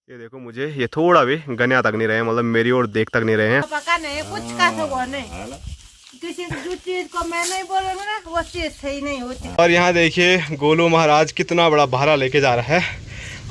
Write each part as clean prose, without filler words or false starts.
ये देखो मुझे ये थोड़ा भी गन्या तक नहीं रहे, मतलब मेरी ओर देख तक नहीं रहे हैं। पका नहीं कुछ का तो नहीं, किसी जो चीज को मैं नहीं बोल रहा हूँ ना वो चीज सही नहीं होती। और यहाँ देखिए गोलू महाराज कितना बड़ा भारा लेके जा रहा है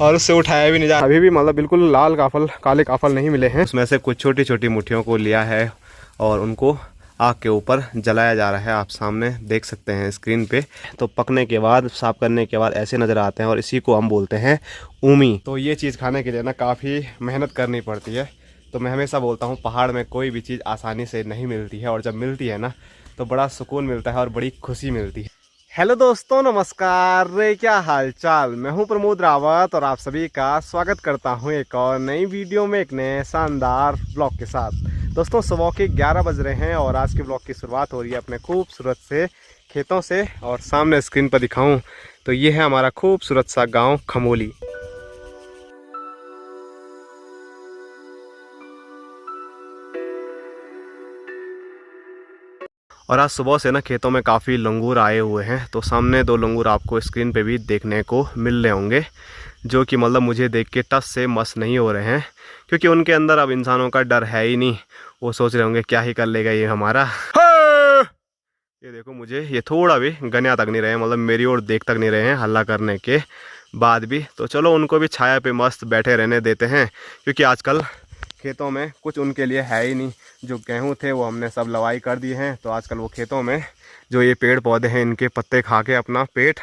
और उससे उठाया भी नहीं जा रहा। अभी भी मतलब बिल्कुल लाल काफल काले काफल नहीं मिले हैं। उसमें से कुछ छोटी छोटी मुट्ठियों को लिया है और उनको आग के ऊपर जलाया जा रहा है। आप सामने देख सकते हैं स्क्रीन पे। तो पकने के बाद साफ करने के बाद ऐसे नज़र आते हैं और इसी को हम बोलते हैं ऊमी। तो ये चीज़ खाने के लिए ना काफ़ी मेहनत करनी पड़ती है। तो मैं हमेशा बोलता हूँ पहाड़ में कोई भी चीज़ आसानी से नहीं मिलती है और जब मिलती है ना तो बड़ा सुकून मिलता है और बड़ी खुशी मिलती है। हेलो दोस्तों, नमस्कार रे, क्या हाल चाल। मैं हूं प्रमोद रावत और आप सभी का स्वागत करता हूं एक और नई वीडियो में एक नए शानदार ब्लॉग के साथ। दोस्तों सुबह के 11 बज रहे हैं और आज के ब्लॉग की शुरुआत हो रही है अपने खूबसूरत से खेतों से। और सामने स्क्रीन पर दिखाऊं तो ये है हमारा खूबसूरत सा गाँव खमोली। और आज सुबह से ना खेतों में काफ़ी लंगूर आए हुए हैं। तो सामने 2 लंगूर आपको स्क्रीन पे भी देखने को मिल रहे होंगे, जो कि मतलब मुझे देख के टस से मस नहीं हो रहे हैं, क्योंकि उनके अंदर अब इंसानों का डर है ही नहीं। वो सोच रहे होंगे क्या ही कर लेगा ये हमारा। ये देखो मुझे ये थोड़ा भी गन्या तक नहीं रहे, मतलब मेरी ओर देख तक नहीं रहे हैं हल्ला करने के बाद भी। तो चलो उनको भी छाया पे मस्त बैठे रहने देते हैं, क्योंकि आजकल खेतों में कुछ उनके लिए है ही नहीं। जो गेहूं थे वो हमने सब लवाई कर दिए हैं। तो आजकल वो खेतों में जो ये पेड़ पौधे हैं इनके पत्ते खा के अपना पेट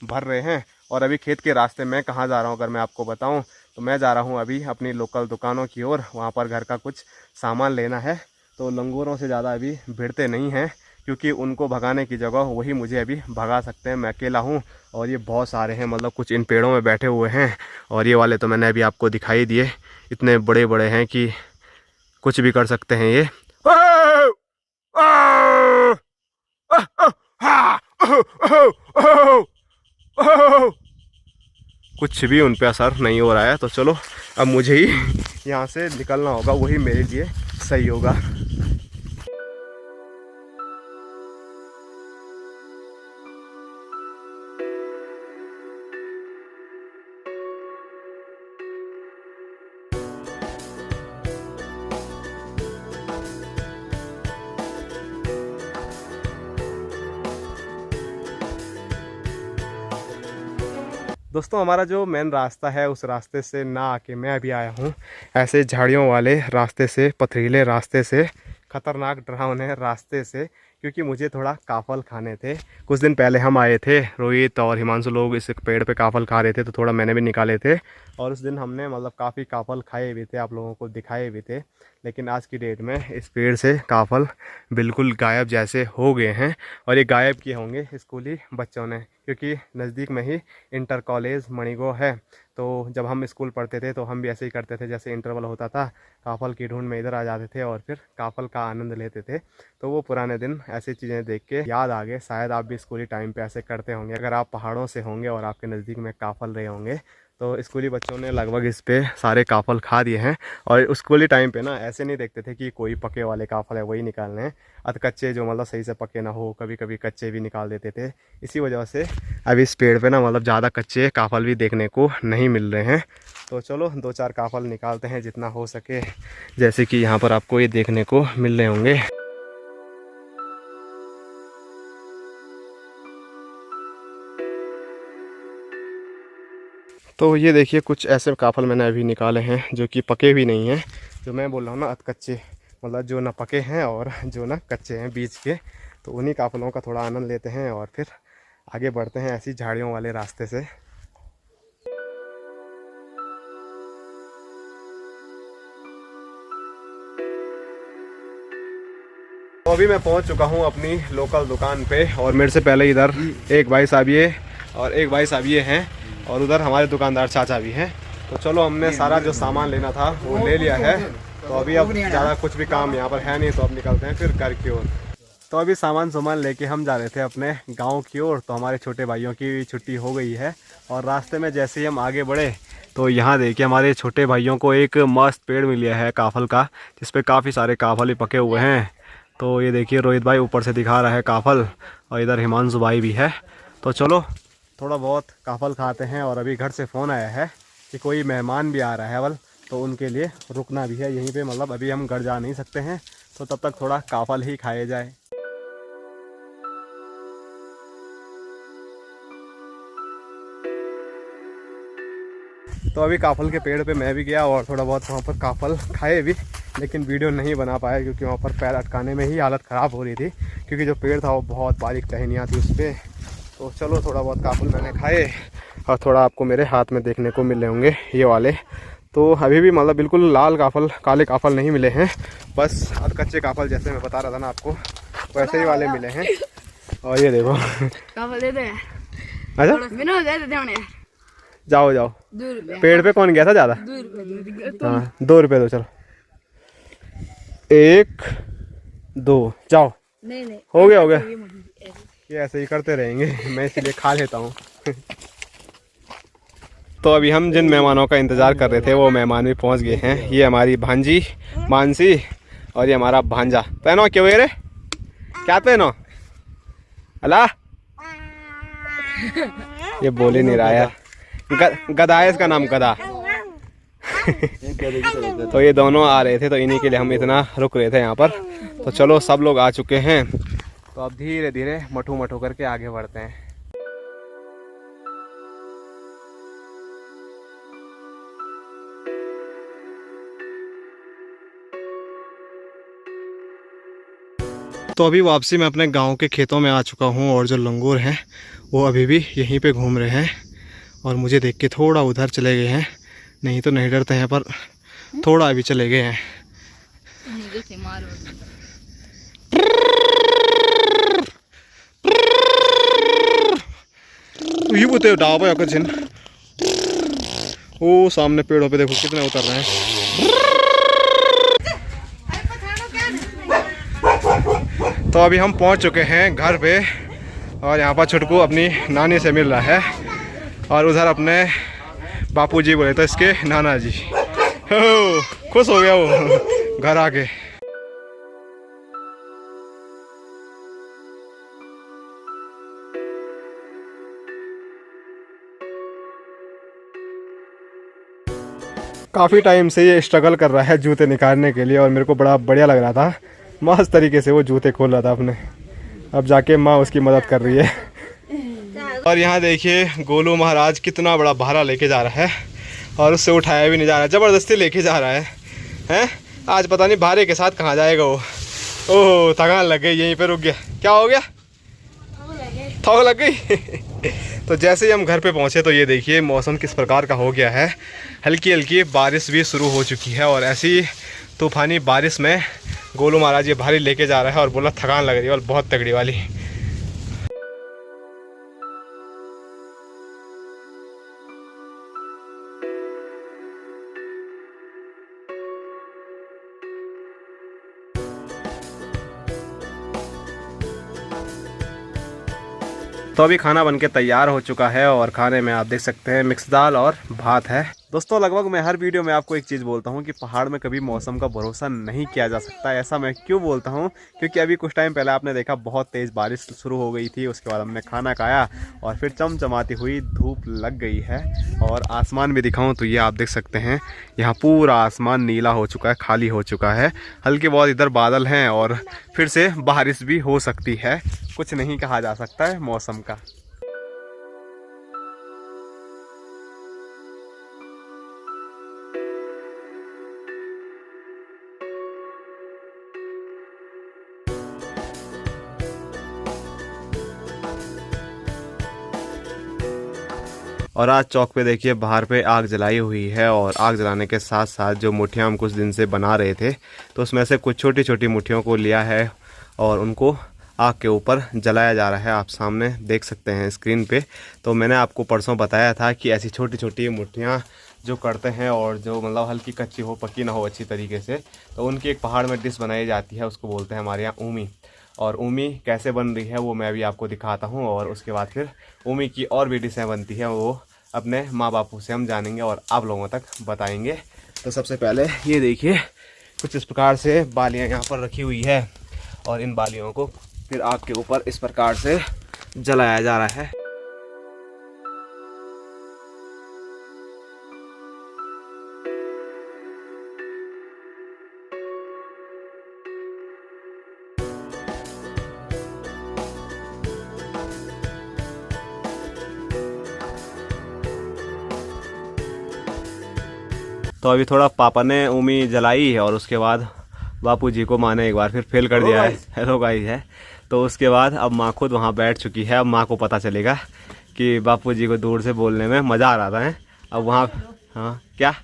भर रहे हैं। और अभी खेत के रास्ते में कहाँ जा रहा हूँ अगर मैं आपको बताऊँ तो मैं जा रहा हूँ अभी अपनी लोकल दुकानों की ओर। वहाँ पर घर का कुछ सामान लेना है। तो लंगूरों से ज़्यादा अभी भिड़ते नहीं हैं, क्योंकि उनको भगाने की जगह वही मुझे अभी भगा सकते हैं। मैं अकेला हूँ और ये बहुत सारे हैं, मतलब कुछ इन पेड़ों में बैठे हुए हैं। और ये वाले तो मैंने अभी आपको दिखाई दिए, इतने बड़े बड़े हैं कि कुछ भी कर सकते हैं ये। कुछ भी उन पे असर नहीं हो रहा है। तो चलो अब मुझे ही यहाँ से निकलना होगा, वही मेरे लिए सही होगा। दोस्तों हमारा जो मेन रास्ता है उस रास्ते से ना आके मैं अभी आया हूँ ऐसे झाड़ियों वाले रास्ते से, पथरीले रास्ते से, ख़तरनाक डरावने रास्ते से, क्योंकि मुझे थोड़ा काफल खाने थे। कुछ दिन पहले हम आए थे, रोहित और हिमांशु लोग इस पेड़ पे काफल खा रहे थे, तो थोड़ा मैंने भी निकाले थे। और उस दिन हमने मतलब काफ़ी काफल खाए भी थे, आप लोगों को दिखाए भी थे। लेकिन आज की डेट में इस पेड़ से काफल बिल्कुल गायब जैसे हो गए हैं। और ये गायब किए होंगे स्कूली बच्चों ने, क्योंकि नज़दीक में ही इंटर कॉलेज मणिगो है। तो जब हम स्कूल पढ़ते थे तो हम भी ऐसे ही करते थे, जैसे इंटरवल होता था काफल की ढूंढ में इधर आ जाते थे और फिर काफल का आनंद लेते थे। तो वो पुराने दिन ऐसी चीज़ें देख के याद आ गए। शायद आप भी स्कूली टाइम पे ऐसे करते होंगे, अगर आप पहाड़ों से होंगे और आपके नज़दीक में काफल रहे होंगे। तो स्कूली बच्चों ने लगभग इस पे सारे काफल खा दिए हैं। और स्कूली टाइम पे ना ऐसे नहीं देखते थे कि कोई पके वाले काफल है वही निकालने हैं, अध कच्चे जो मतलब सही से पके ना हो, कभी कभी कच्चे भी निकाल देते थे। इसी वजह से अब इस पेड़ पे ना मतलब ज़्यादा कच्चे काफल भी देखने को नहीं मिल रहे हैं। तो चलो 2-4 काफल निकालते हैं जितना हो सके, जैसे कि यहाँ पर आपको ये देखने को मिल रहे होंगे। तो ये देखिए कुछ ऐसे काफल मैंने अभी निकाले हैं जो कि पके भी नहीं हैं, जो मैं बोल रहा हूँ ना अध कच्चे, मतलब जो ना पके हैं और जो ना कच्चे हैं बीच के। तो उन्हीं काफलों का थोड़ा आनंद लेते हैं और फिर आगे बढ़ते हैं ऐसी झाड़ियों वाले रास्ते से। तो अभी मैं पहुंच चुका हूं अपनी लोकल दुकान पे और मेरे से पहले इधर एक भाई साहब ये और एक भाई साहब ये हैं और उधर हमारे दुकानदार चाचा भी हैं। तो चलो हमने सारा जो सामान लेना था वो ले लिया है। तो अभी अब ज़्यादा कुछ भी काम यहाँ पर है नहीं, तो अब निकलते हैं फिर घर की ओर। तो अभी सामान लेके हम जा रहे थे अपने गांव की ओर। तो हमारे छोटे भाइयों की छुट्टी हो गई है और रास्ते में जैसे ही हम आगे बढ़े तो यहाँ देखिए हमारे छोटे भाइयों को एक मस्त पेड़ मिल गया है काफल का, जिसपे काफ़ी सारे काफल ही पके हुए हैं। तो ये देखिए रोहित भाई ऊपर से दिखा रहा है काफल और इधर हिमांशु भाई भी है। तो चलो थोड़ा बहुत काफल खाते हैं। और अभी घर से फ़ोन आया है कि कोई मेहमान भी आ रहा है अवल, तो उनके लिए रुकना भी है यहीं पे। मतलब अभी हम घर जा नहीं सकते हैं, तो तब तक थोड़ा काफल ही खाए जाए। तो अभी काफल के पेड़ पे मैं भी गया और थोड़ा बहुत वहाँ पर काफल खाए भी, लेकिन वीडियो नहीं बना पाया क्योंकि वहाँ पर पैर अटकाने में ही हालत ख़राब हो रही थी, क्योंकि जो पेड़ था वो बहुत बारीक टहनियाँ थी उस पर। तो चलो थोड़ा बहुत काफल मैंने खाए और थोड़ा आपको मेरे हाथ में देखने को मिले होंगे ये वाले। तो अभी भी मतलब बिल्कुल लाल काफल, काले काफल नहीं मिले हैं, बस कच्चे काफल जैसे मैं बता रहा था ना आपको, वैसे ही वाले मिले हैं। और ये देखो काफल दे दो यार। अच्छा बिना दे देते हैं यार। जाओ जाओ, 2 रुपये। पेड़ पे कौन गया था ज़्यादा? 2 रुपये। हाँ 2 रुपये दो, चलो 1 2 जाओ। नहीं हो गया हो गया, ये ऐसे ही करते रहेंगे, मैं इसलिए खा लेता हूँ। तो अभी हम जिन मेहमानों का इंतज़ार कर रहे थे वो मेहमान भी पहुँच गए हैं। ये हमारी भांजी मानसी और ये हमारा भांजा। पहनो क्यों रे, क्या पहनो? अला ये बोल ही नहीं रहा यार। गधा है इसका नाम, गधा। तो ये दोनों आ रहे थे, तो इन्हीं के लिए हम इतना रुक रहे थे यहाँ पर। तो चलो सब लोग आ चुके हैं, तो अब धीरे धीरे मठू मठू करके आगे बढ़ते हैं। तो अभी वापसी मैं अपने गांव के खेतों में आ चुका हूं और जो लंगूर हैं वो अभी भी यहीं पे घूम रहे हैं और मुझे देख के थोड़ा उधर चले गए हैं। नहीं तो नहीं डरते हैं, पर थोड़ा अभी चले गए हैं। ये बोलते डाबा या कुछ, वो सामने पेड़ों पे देखो कितने उतर रहे हैं। तो अभी हम पहुंच चुके हैं घर पे और यहाँ पर छुटकू अपनी नानी से मिल रहा है और उधर अपने बापूजी बोले तो इसके नाना जी। खुश हो गया वो घर आके। काफ़ी टाइम से ये स्ट्रगल कर रहा है जूते निकालने के लिए और मेरे को बड़ा बढ़िया लग रहा था। मस्त तरीके से वो जूते खोल रहा था अपने। अब जाके माँ उसकी मदद कर रही है। और यहाँ देखिए गोलू महाराज कितना बड़ा भारा लेके जा रहा है और उससे उठाया भी नहीं जा रहा है, ज़बरदस्ती लेके जा रहा है। हैं आज पता नहीं भारे के साथ कहाँ जाएगा वो। ओह थकान लग गई, यहीं पे रुक गया। क्या हो गया? थक लग गई। तो जैसे ही हम घर पे पहुँचे तो ये देखिए मौसम किस प्रकार का हो गया है। हल्की हल्की बारिश भी शुरू हो चुकी है और ऐसी तूफ़ानी बारिश में गोलू महाराज ये भारी लेके जा रहा है और बोला थकान लग रही है और बहुत तगड़ी वाली। तो अभी खाना बनके तैयार हो चुका है और खाने में आप देख सकते हैं मिक्स दाल और भात है। दोस्तों लगभग मैं हर वीडियो में आपको एक चीज़ बोलता हूँ कि पहाड़ में कभी मौसम का भरोसा नहीं किया जा सकता। ऐसा मैं क्यों बोलता हूँ? क्योंकि अभी कुछ टाइम पहले आपने देखा बहुत तेज़ बारिश शुरू हो गई थी, उसके बाद हमने खाना खाया और फिर चमचमाती हुई धूप लग गई है। और आसमान भी दिखाऊँ तो ये आप देख सकते हैं यहाँ पूरा आसमान नीला हो चुका है, खाली हो चुका है। हल्के बहुत इधर बादल हैं और फिर से बारिश भी हो सकती है, कुछ नहीं कहा जा सकता है मौसम का। और आज चौक पे देखिए बाहर पे आग जलाई हुई है और आग जलाने के साथ साथ जो मुठियाँ हम कुछ दिन से बना रहे थे तो उसमें से कुछ छोटी छोटी मुठियों को लिया है और उनको आग के ऊपर जलाया जा रहा है। आप सामने देख सकते हैं स्क्रीन पे। तो मैंने आपको परसों बताया था कि ऐसी छोटी छोटी मुठियाँ जो करते हैं और जो मतलब हल्की कच्ची हो पकी ना हो अच्छी तरीके से, तो उनकी एक पहाड़ में डिश बनाई जाती है, उसको बोलते हैं हमारे यहाँ ऊमी। और ऊमी कैसे बन रही है वो मैं भी आपको दिखाता हूँ और उसके बाद फिर ऊमी की और भी डिशें बनती हैं वो अपने माँ बापू से हम जानेंगे और आप लोगों तक बताएंगे। तो सबसे पहले ये देखिए कुछ इस प्रकार से बालियाँ यहाँ पर रखी हुई है और इन बालियों को फिर आग के ऊपर इस प्रकार से जलाया जा रहा है। तो अभी थोड़ा पापा ने उमी जलाई है और उसके बाद बापू जी को माँ ने एक बार फिर फेल कर दिया है। हेलो गाइस है। तो उसके बाद अब माँ खुद वहाँ बैठ चुकी है। अब माँ को पता चलेगा कि बापू जी को दूर से बोलने में मज़ा आ रहा था है। अब वहाँ हाँ क्या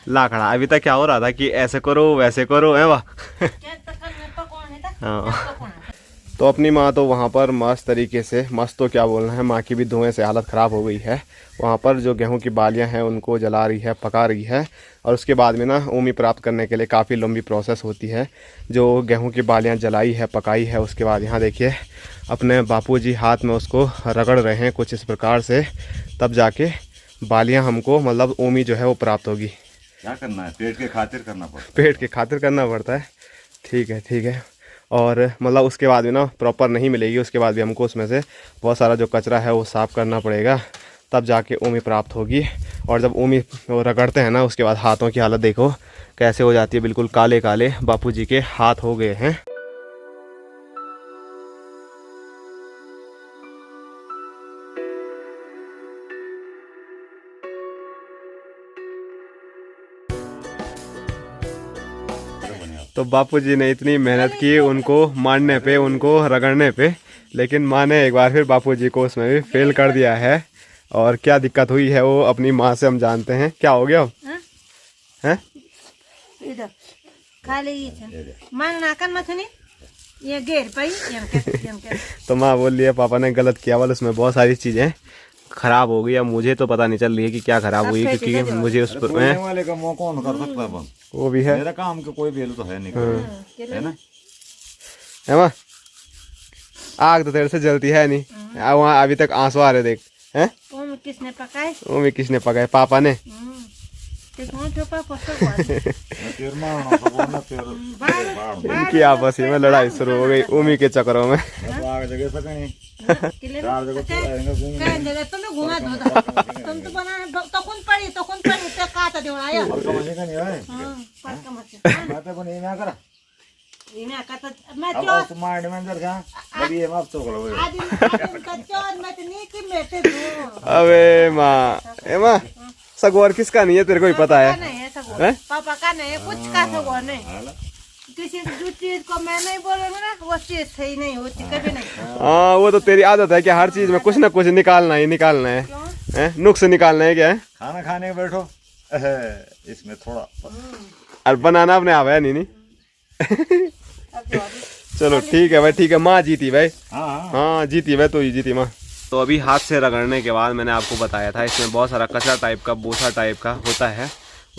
लाखड़ा अभी तक क्या हो रहा था कि ऐसे करो वैसे करो है वाह। हाँ तो अपनी माँ तो वहाँ पर मस्त तरीके से मस्त तो क्या बोलना है, माँ की भी धुएं से हालत ख़राब हो गई है। वहाँ पर जो गेहूं की बालियाँ हैं उनको जला रही है, पका रही है। और उसके बाद में ना उमी प्राप्त करने के लिए काफ़ी लंबी प्रोसेस होती है। जो गेहूं की बालियाँ जलाई है, पकाई है, उसके बाद यहाँ देखिए अपने बापूजी हाथ में उसको रगड़ रहे हैं कुछ इस प्रकार से, तब जाके बालियाँ हमको मतलब उमी जो है वो प्राप्त होगी। क्या करना है, पेट के खातिर करना पड़ता है। पेट के खातिर करना पड़ता है। ठीक है ठीक है। और मतलब उसके बाद भी ना प्रॉपर नहीं मिलेगी, उसके बाद भी हमको उसमें से बहुत सारा जो कचरा है वो साफ़ करना पड़ेगा, तब जाके उमी प्राप्त होगी। और जब उमी वो रगड़ते हैं ना उसके बाद हाथों की हालत देखो कैसे हो जाती है, बिल्कुल काले काले बापूजी के हाथ हो गए हैं। तो बापूजी ने इतनी मेहनत की उनको मारने पे, उनको रगड़ने पे, लेकिन माँ ने एक बार फिर बापूजी को उसमें भी फेल कर दिया है। और क्या दिक्कत हुई है वो अपनी माँ से हम जानते हैं। क्या हो गया हैं? इधर खाली ये छन मांग ना कर मथनी ये घेर पाई यम तो माँ बोल लिया पापा ने गलत किया, वाल उसमें बहुत सारी चीज़ें खराब हो गई। अब मुझे तो पता नहीं चल रही है कि क्या खराब हुई, क्योंकि मुझे उस पर वाले का मौका कौन कर सकता है, वो भी है। मेरा काम का कोई वैल्यू तो है नहीं, है ना। है माँ आग तो तेरे से जलती है नहीं, वहाँ अभी तक आंसू आ रहे देख हैं। किसने पकाए? वो किसने पकाए? पापा ने। इनकी आपस में लड़ाई शुरू हो गई उमी के चक्करों में। अबे माँ माँ सगोर किसका नहीं है तेरे को ही पता है? पापा का नहीं है, कुछ का सगोर नहीं। किसी जो चीज को मैं नहीं बोलूंगा ना वो चीज सही नहीं होती कभी नहीं। हाँ वो तो तेरी आदत है कि हर चीज में कुछ ना कुछ निकालना ही निकालना है, नुक्स निकालना है। क्या है? खाना खाने बैठो इसमें थोड़ा और बनाना अपने आप है नहीं। चलो ठीक है भाई, ठीक है। माँ जीती भाई। हाँ जीती भाई, तो ही जीती माँ। तो अभी हाथ से रगड़ने के बाद मैंने आपको बताया था इसमें बहुत सारा कचरा टाइप का, बोसा टाइप का होता है,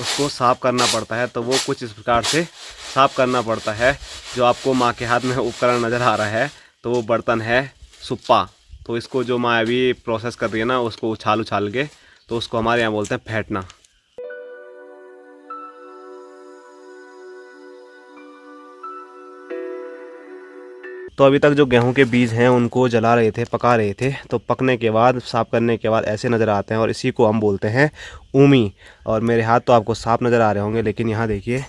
उसको साफ़ करना पड़ता है। तो वो कुछ इस प्रकार से साफ़ करना पड़ता है। जो आपको माँ के हाथ में उपकरण नज़र आ रहा है तो वो बर्तन है सुप्पा। तो इसको जो माँ अभी प्रोसेस कर रही है ना उसको उछाल उछाल के, तो उसको हमारे यहाँ बोलते हैं फेंटना। तो अभी तक जो गेहूं के बीज हैं उनको जला रहे थे, पका रहे थे। तो पकने के बाद, साफ़ करने के बाद ऐसे नज़र आते हैं और इसी को हम बोलते हैं उमी। और मेरे हाथ तो आपको साफ नज़र आ रहे होंगे, लेकिन यहाँ देखिए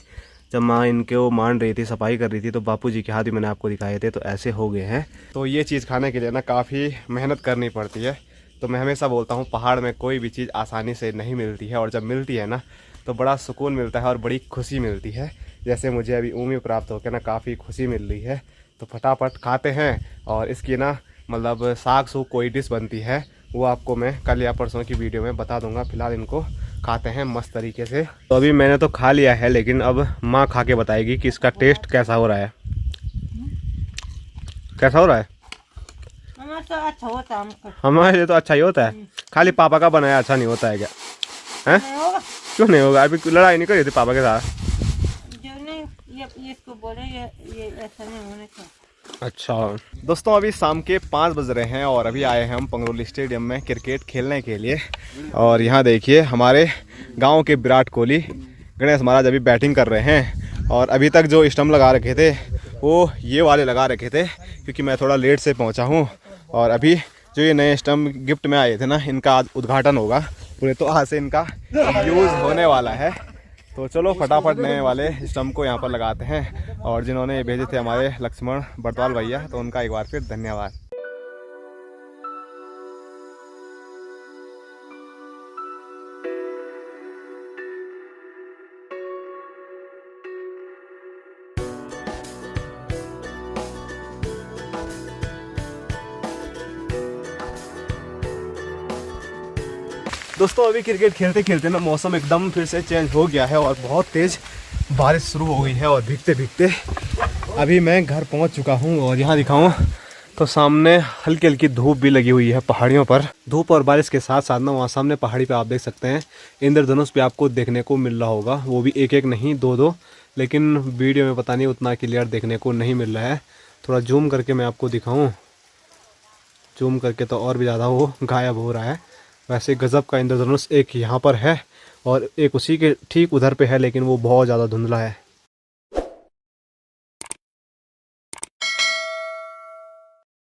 जब माँ इनको मान रही थी, सफाई कर रही थी, तो बापूजी के हाथ भी मैंने आपको दिखाए थे, तो ऐसे हो गए हैं। तो ये चीज़ खाने के लिए ना काफ़ी मेहनत करनी पड़ती है। तो मैं हमेशा बोलता हूँ पहाड़ में कोई भी चीज़ आसानी से नहीं मिलती है, और जब मिलती है ना तो बड़ा सुकून मिलता है और बड़ी खुशी मिलती है। जैसे मुझे अभी उमी प्राप्त होकर ना काफ़ी खुशी मिल रही है। तो फटाफट खाते हैं। और इसकी ना मतलब साग सूग कोई डिश बनती है वो आपको मैं कल या परसों की वीडियो में बता दूंगा। फिलहाल इनको खाते हैं मस्त तरीके से। तो अभी मैंने तो खा लिया है, लेकिन अब माँ खा के बताएगी कि इसका टेस्ट कैसा हो रहा है। कैसा हो रहा है? हमारा तो अच्छा होता है। हमारे लिए तो अच्छा ही होता है, खाली पापा का बनाया अच्छा नहीं होता है क्या? हैं? क्यों नहीं होगा? अभी लड़ाई नहीं करी थी पापा के साथ? जो नहीं ये इसको बोले ये ऐसा नहीं होने का। अच्छा दोस्तों, अभी शाम के 5 बज रहे हैं और अभी आए हैं हम पंगरोली स्टेडियम में क्रिकेट खेलने के लिए। और यहाँ देखिए हमारे गांव के विराट कोहली गणेश महाराज अभी बैटिंग कर रहे हैं। और अभी तक जो स्टंप लगा रखे थे वो ये वाले लगा रखे थे, क्योंकि मैं थोड़ा लेट से पहुँचा हूँ। और अभी जो ये नए स्टंप गिफ्ट में आए थे ना, इनका आज उद्घाटन होगा पूरे, तो आज से इनका यूज़ होने वाला है। तो चलो फटाफट नए वाले स्टंप को यहाँ पर लगाते हैं। और जिन्होंने ये भेजे थे हमारे लक्ष्मण बटवाल भैया, तो उनका एक बार फिर धन्यवाद। दोस्तों अभी क्रिकेट खेलते खेलते ना मौसम एकदम फिर से चेंज हो गया है और बहुत तेज़ बारिश शुरू हो गई है। और भीगते भीगते अभी मैं घर पहुंच चुका हूं और यहाँ दिखाऊं तो सामने हल्की हल्की धूप भी लगी हुई है पहाड़ियों पर। धूप और बारिश के साथ साथ ना वहाँ सामने पहाड़ी पे आप देख सकते हैं इंद्रधनुष भी आपको देखने को मिल रहा होगा। वो भी एक एक नहीं दो दो, लेकिन वीडियो में पता नहीं उतना क्लियर देखने को नहीं मिल रहा है। थोड़ा जूम करके मैं आपको दिखाऊँ, जूम करके तो और भी ज़्यादा वो गायब हो रहा है। वैसे गजब का इंद्रधनुष एक यहाँ पर है और एक उसी के ठीक उधर पे है, लेकिन वो बहुत ज़्यादा धुंधला है।